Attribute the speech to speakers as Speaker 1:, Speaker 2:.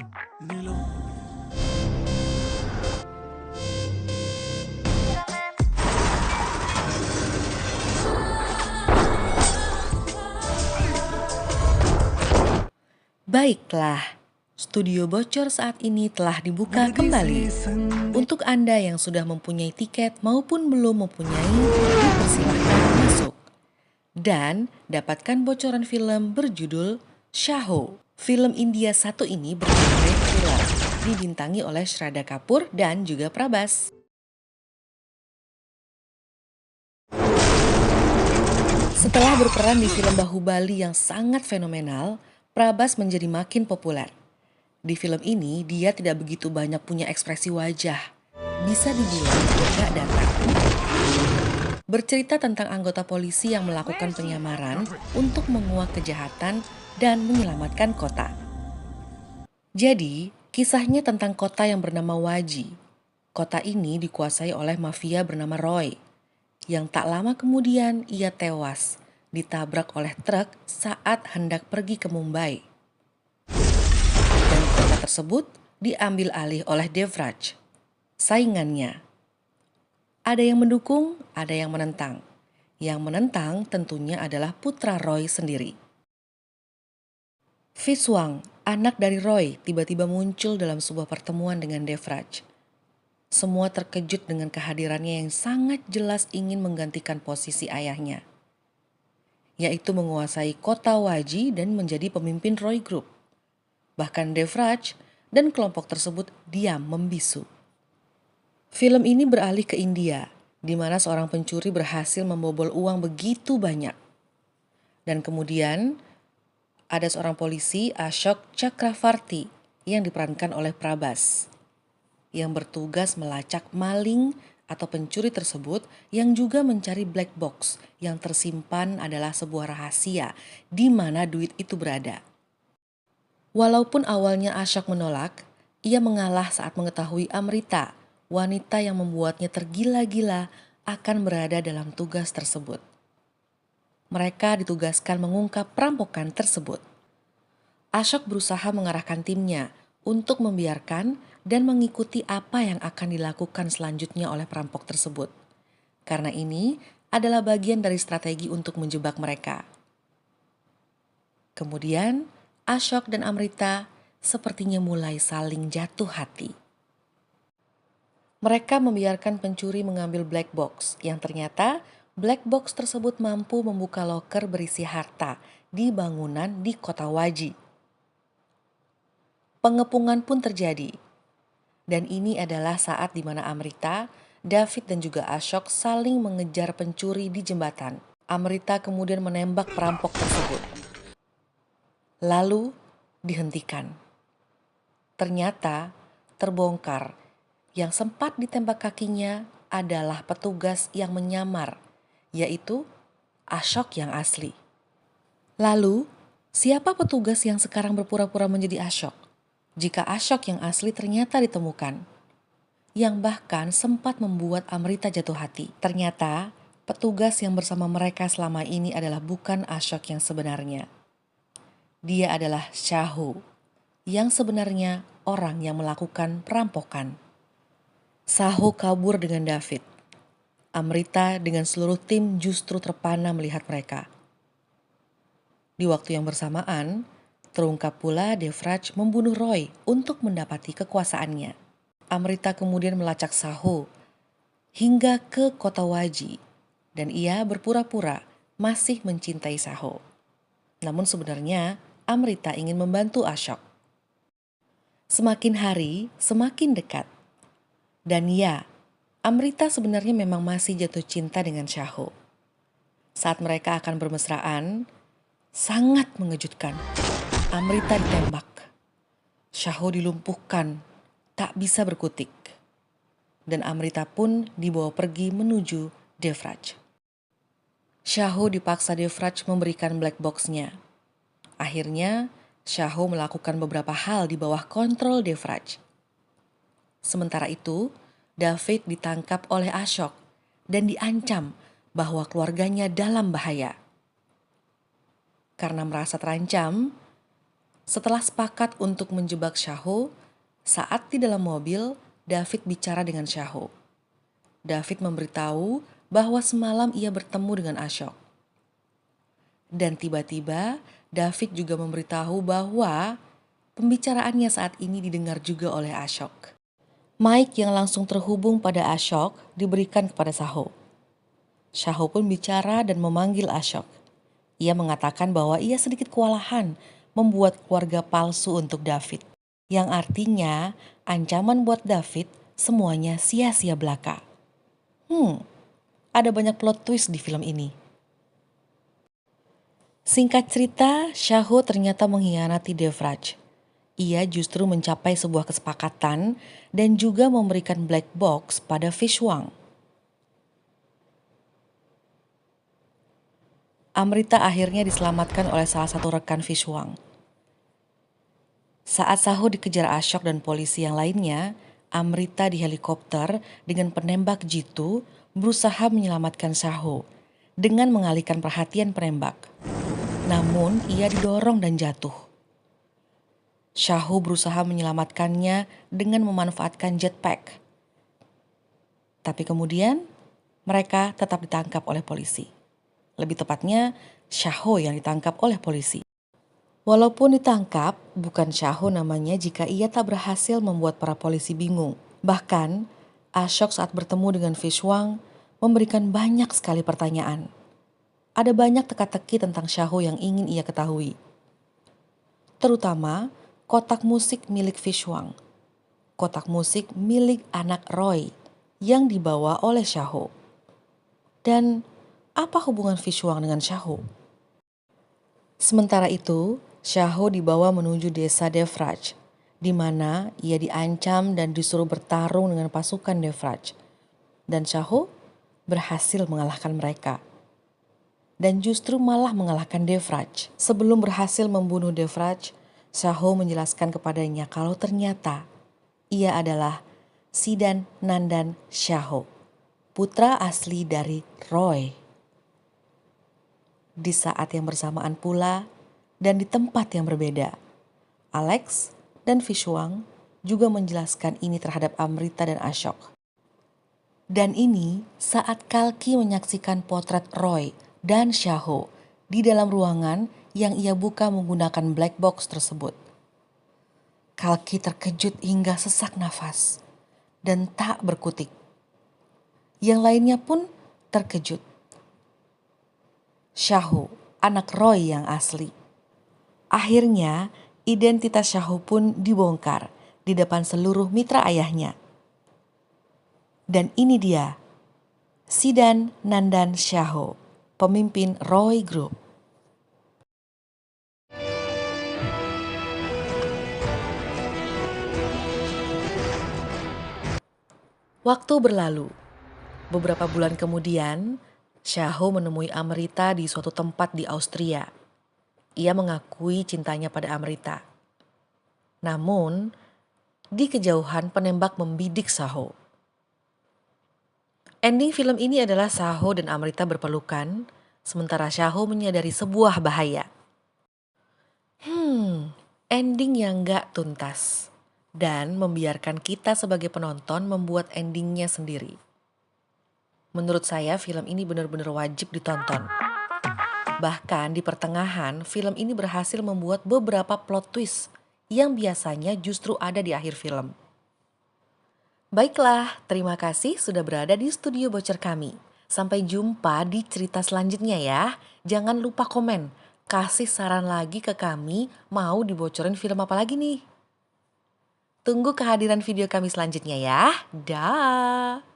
Speaker 1: Baiklah, studio bocor saat ini telah dibuka kembali. Untuk Anda yang sudah mempunyai tiket maupun belum mempunyai, dipersilahkan masuk. Dan dapatkan bocoran film berjudul Shaho. Film India satu ini bergenre thriller, dibintangi oleh Shraddha Kapoor dan juga Prabhas. Setelah berperan di film Bahubali yang sangat fenomenal, Prabhas menjadi makin populer. Di film ini, dia tidak begitu banyak punya ekspresi wajah. Bisa dibilang agak datar. Bercerita tentang anggota polisi yang melakukan penyamaran untuk menguak kejahatan dan menyelamatkan kota. Jadi, kisahnya tentang kota yang bernama Waji. Kota ini dikuasai oleh mafia bernama Roy, yang tak lama kemudian ia tewas ditabrak oleh truk saat hendak pergi ke Mumbai. Dan kota tersebut diambil alih oleh Devraj, saingannya. Ada yang mendukung, ada yang menentang. Yang menentang tentunya adalah putra Roy sendiri. Viswang, anak dari Roy, tiba-tiba muncul dalam sebuah pertemuan dengan Devraj. Semua terkejut dengan kehadirannya yang sangat jelas ingin menggantikan posisi ayahnya, yaitu menguasai kota Waji dan menjadi pemimpin Roy Group. Bahkan Devraj dan kelompok tersebut diam membisu. Film ini beralih ke India, di mana seorang pencuri berhasil membobol uang begitu banyak. Dan kemudian ada seorang polisi, Ashok Chakravarti, yang diperankan oleh Prabhas, yang bertugas melacak maling atau pencuri tersebut yang juga mencari black box yang tersimpan adalah sebuah rahasia di mana duit itu berada. Walaupun awalnya Ashok menolak, ia mengalah saat mengetahui Amrita, wanita yang membuatnya tergila-gila, akan berada dalam tugas tersebut. Mereka ditugaskan mengungkap perampokan tersebut. Ashok berusaha mengarahkan timnya untuk membiarkan dan mengikuti apa yang akan dilakukan selanjutnya oleh perampok tersebut. Karena ini adalah bagian dari strategi untuk menjebak mereka. Kemudian, Ashok dan Amrita sepertinya mulai saling jatuh hati. Mereka membiarkan pencuri mengambil black box yang ternyata black box tersebut mampu membuka loker berisi harta di bangunan di kota Waji. Pengepungan pun terjadi. Dan ini adalah saat di mana Amrita, David dan juga Ashok saling mengejar pencuri di jembatan. Amrita kemudian menembak perampok tersebut. Lalu dihentikan. Ternyata terbongkar yang sempat ditembak kakinya adalah petugas yang menyamar, yaitu Ashok yang asli. Lalu, siapa petugas yang sekarang berpura-pura menjadi Ashok? Jika Ashok yang asli ternyata ditemukan, yang bahkan sempat membuat Amrita jatuh hati. Ternyata, petugas yang bersama mereka selama ini adalah bukan Ashok yang sebenarnya. Dia adalah Shaho, yang sebenarnya orang yang melakukan perampokan. Shaho kabur dengan David. Amrita dengan seluruh tim justru terpana melihat mereka. Di waktu yang bersamaan, terungkap pula Devraj membunuh Roy untuk mendapati kekuasaannya. Amrita kemudian melacak Shaho hingga ke kota Waji dan ia berpura-pura masih mencintai Shaho. Namun sebenarnya Amrita ingin membantu Ashok. Semakin hari semakin dekat. Dan ya, Amrita sebenarnya memang masih jatuh cinta dengan Shaho. Saat mereka akan bermesraan, sangat mengejutkan. Amrita ditembak. Shaho dilumpuhkan, tak bisa berkutik. Dan Amrita pun dibawa pergi menuju Devraj. Shaho dipaksa Devraj memberikan black box-nya. Akhirnya, Shaho melakukan beberapa hal di bawah kontrol Devraj. Sementara itu, David ditangkap oleh Ashok dan diancam bahwa keluarganya dalam bahaya. Karena merasa terancam, Setelah sepakat untuk menjebak Shaho, saat di dalam mobil, David bicara dengan Shaho. David memberitahu bahwa semalam ia bertemu dengan Ashok. Dan tiba-tiba David juga memberitahu bahwa pembicaraannya saat ini didengar juga oleh Ashok. Mic yang langsung terhubung pada Ashok diberikan kepada Shaho. Shaho pun bicara dan memanggil Ashok. Ia mengatakan bahwa ia sedikit kewalahan membuat keluarga palsu untuk David. Yang artinya ancaman buat David semuanya sia-sia belaka. Ada banyak plot twist di film ini. Singkat cerita, Shaho ternyata mengkhianati Devraj. Ia justru mencapai sebuah kesepakatan dan juga memberikan black box pada Fishwang. Amrita akhirnya diselamatkan oleh salah satu rekan Fishwang. Saat Shaho dikejar Ashok dan polisi yang lainnya, Amrita di helikopter dengan penembak jitu berusaha menyelamatkan Shaho dengan mengalihkan perhatian penembak. Namun ia didorong dan jatuh. Shaho berusaha menyelamatkannya dengan memanfaatkan jetpack. Tapi kemudian mereka tetap ditangkap oleh polisi. Lebih tepatnya, Shaho yang ditangkap oleh polisi. Walaupun ditangkap, bukan Shaho namanya jika ia tak berhasil membuat para polisi bingung. Bahkan, Ashok saat bertemu dengan Fishwang memberikan banyak sekali pertanyaan. Ada banyak teka-teki tentang Shaho yang ingin ia ketahui. Terutama kotak musik milik Fishwang. Kotak musik milik anak Roy yang dibawa oleh Shaho. Dan apa hubungan Fishwang dengan Shaho? Sementara itu, Shaho dibawa menuju desa Devraj, di mana ia diancam dan disuruh bertarung dengan pasukan Devraj. Dan Shaho berhasil mengalahkan mereka. Dan justru malah mengalahkan Devraj. Sebelum berhasil membunuh Devraj, Shaho menjelaskan kepadanya kalau ternyata ia adalah Sidan Nandan Shaho, putra asli dari Roy. Di saat yang bersamaan pula dan di tempat yang berbeda, Alex dan Fishwang juga menjelaskan ini terhadap Amrita dan Ashok. Dan ini saat Kalki menyaksikan potret Roy dan Shaho di dalam ruangan yang ia buka menggunakan black box tersebut. Kalki terkejut hingga sesak nafas dan tak berkutik. Yang lainnya pun terkejut. Shaho, anak Roy yang asli. Akhirnya, identitas Shaho pun dibongkar di depan seluruh mitra ayahnya. Dan ini dia, Sidan Nandan Shaho, pemimpin Roy Group. Waktu berlalu. Beberapa bulan kemudian, Shaho menemui Amrita di suatu tempat di Austria. Ia mengakui cintanya pada Amrita. Namun, di kejauhan penembak membidik Shaho. Ending film ini adalah Shaho dan Amrita berpelukan, sementara Shaho menyadari sebuah bahaya. Ending yang gak tuntas. Dan membiarkan kita sebagai penonton membuat endingnya sendiri. Menurut saya film ini benar-benar wajib ditonton. Bahkan di pertengahan, film ini berhasil membuat beberapa plot twist yang biasanya justru ada di akhir film. Baiklah, terima kasih sudah berada di studio bocor kami. Sampai jumpa di cerita selanjutnya ya. Jangan lupa komen, kasih saran lagi ke kami mau dibocorin film apa lagi nih. Tunggu kehadiran video kami selanjutnya ya. Dah.